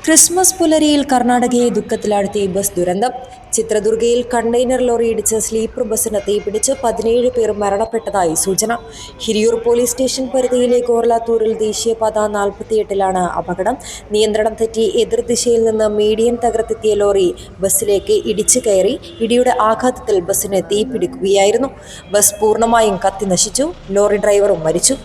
Christmas പുലരിയിൽ കർണാടകയെ ദുഃഖത്തിലാഴ്ത്തിയ bus ദുരന്തം. ചിത്രദുർഗയിൽ container lorry ഇടിച്ച് സ്ലീപ്പർ ബസ്സിന് തീപിടിച്ച് 17 പേർ മരണപ്പെട്ടതായി സൂചന. ഹിരിയൂർ പോലീസ് സ്റ്റേഷൻ പരിധിയിലെ ഗോർലാത്തൂരിൽ ദേശീയപാത 48-ലാണ് അപകടം. നിയന്ത്രണം തെറ്റി എതിർദിശയിൽ നിന്ന് മീഡിയൻ തകർത്തെത്തിയ ലോറി ബസ്സിലേക്ക് ഇടിച്ചു കയറി. ഇടിയുടെ ആഘാതത്തിൽ ബസ്സിന് തീപിടിക്കുകയായിരുന്നു. ബസ് പൂർണ്ണമായും കത്തിനശിച്ചു. ലോറി ഡ്രൈവറും മരിച്ചു.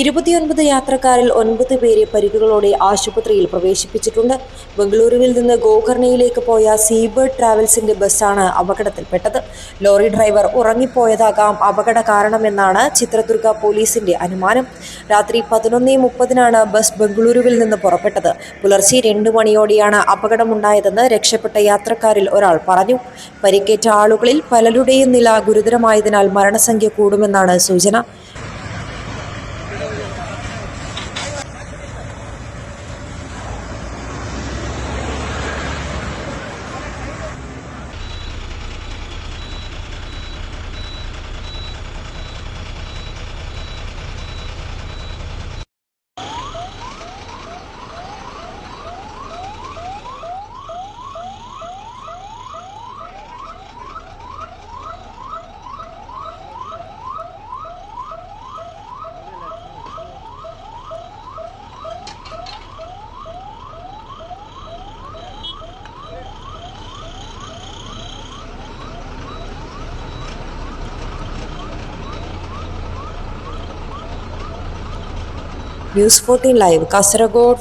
29 യാത്രക്കാരിൽ 9 പേരെ പരിക്കുകളോടെ ആശുപത്രിയിൽ പ്രവേശിപ്പിച്ചിട്ടുണ്ട്. ബംഗളൂരുവിൽ നിന്ന് ഗോകർണയിലേക്ക് പോയ സീബേർഡ് ട്രാവൽസിന്റെ ബസ്സാണ് അപകടത്തിൽപ്പെട്ടത്. ലോറി ഡ്രൈവർ ഉറങ്ങിപ്പോയതാകാം അപകട കാരണമെന്നാണ് ചിത്രദുർഗ പോലീസിന്റെ അനുമാനം. രാത്രി 11:30-നാണ് ബസ് ബംഗളൂരുവിൽ നിന്ന് പുറപ്പെട്ടത്. പുലർച്ചെ 2 മണിയോടെയാണ് അപകടമുണ്ടായതെന്ന് രക്ഷപ്പെട്ട യാത്രക്കാരിൽ ഒരാൾ പറഞ്ഞു. പരിക്കേറ്റ ആളുകളിൽ പലരുടെയും നില ഗുരുതരമായതിനാൽ മരണസംഖ്യ കൂടുമെന്നാണ് സൂചന. News 14 Live, Kasaragod.